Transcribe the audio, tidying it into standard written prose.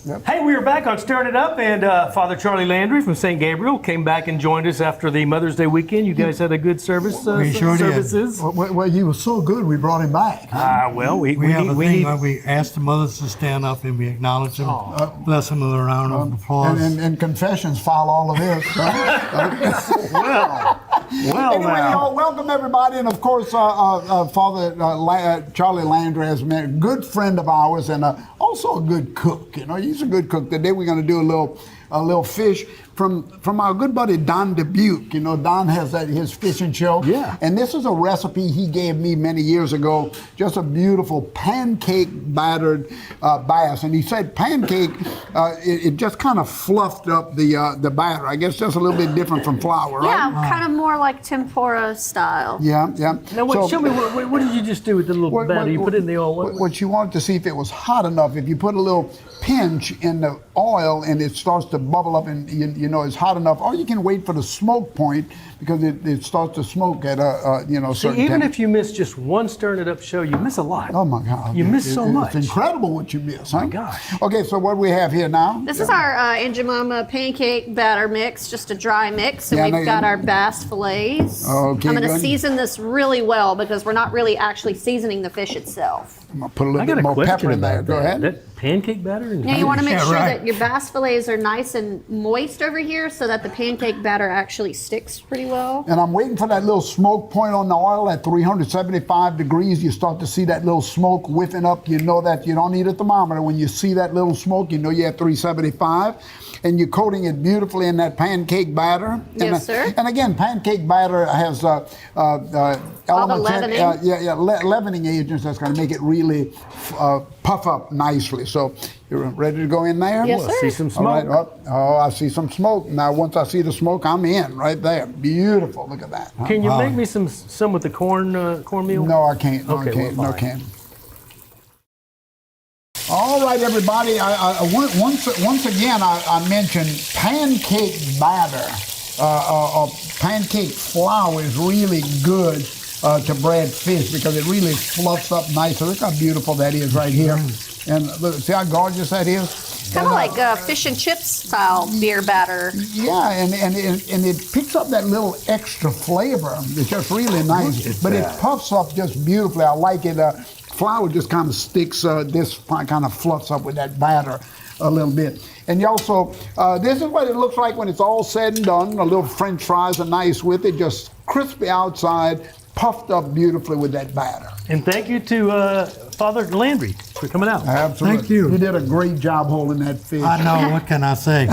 Yep. Hey, we are back on Stirring It Up, and Father Charlie Landry from St. Gabriel came back and joined us after the Mother's Day weekend. You guys had a good service. We sure services. did. Well, he was so good, we brought him back. Well, we have need, a we thing need. where we ask the mothers to stand up and we acknowledge them, bless them with a round of applause. And confessions follow all of this. Well, Anyway, y'all, welcome everybody, and of course, Father Charlie Landry has been a good friend of ours and also a good cook. You know, he's a good cook. Today we're going to do a little fish from our good buddy Don Dubuc. You know, Don has his fishing show. Yeah. And this is a recipe he gave me many years ago. Just a beautiful pancake-battered bass. And he said pancake, it just kind of fluffed up the batter. I guess just a little bit different from flour, right? Yeah, kind of more like tempura style. Yeah. Now, show me what did you just do with the little batter? You put it in the oil. What you wanted to see if it was hot enough. If you put a little pinch in the oil and it starts to bubble up and you know it's hot enough, or you can wait for the smoke point because it starts to smoke at a certain Even temperature. if you miss just one Stirring It Up show, you miss a lot. Oh my God! You miss so much. It's incredible what you miss. Huh? My gosh. Okay, so what do we have here now? This is our Aunt Jemima pancake batter mix, just a dry mix. And Yeah, we've got our bass fillets. Okay, I'm going to good. season this really well because we're not really actually seasoning the fish itself. I'm gonna put a I little got bit a more question pepper in there. about Go that. ahead. That pancake batter? And Now you want to make Yeah, sure right. that your bass fillets are nice and moist over here so that the pancake batter actually sticks pretty well. And I'm waiting for that little smoke point on the oil at 375 degrees. You start to see that little smoke whiffing up. You know that you don't need a thermometer. When you see that little smoke, you know you're at 375. And you're coating it beautifully in that pancake batter. Yes, sir. And again, pancake batter has elements, leavening. leavening agents that's going to make it really puff up nicely. So you're ready to go in there? Yes, sir. See some smoke. All right. Oh, I see some smoke. Now, once I see the smoke, I'm in right there. Beautiful. Look at that. Huh? Can you make me some with the cornmeal? No, I can't. No, Okay, I can't. well, No, I fine. can't. All right, everybody. Once again, I mentioned pancake batter. Pancake flour is really good to bread fish because it really fluffs up nicely. Look how beautiful that is right here. And look, see how gorgeous that is? Kind of like fish and chips style beer batter. Yeah, and it picks up that little extra flavor. It's just really nice. But it puffs up just beautifully. I like it. Flour just kind of sticks. This kind of fluffs up with that batter a little bit. And you also, this is what it looks like when it's all said and done. A little French fries are nice with it, just crispy outside, puffed up beautifully with that batter. And thank you to Father Landry for coming out. Absolutely. Thank you. You did a great job holding that fish. I know, what can I say?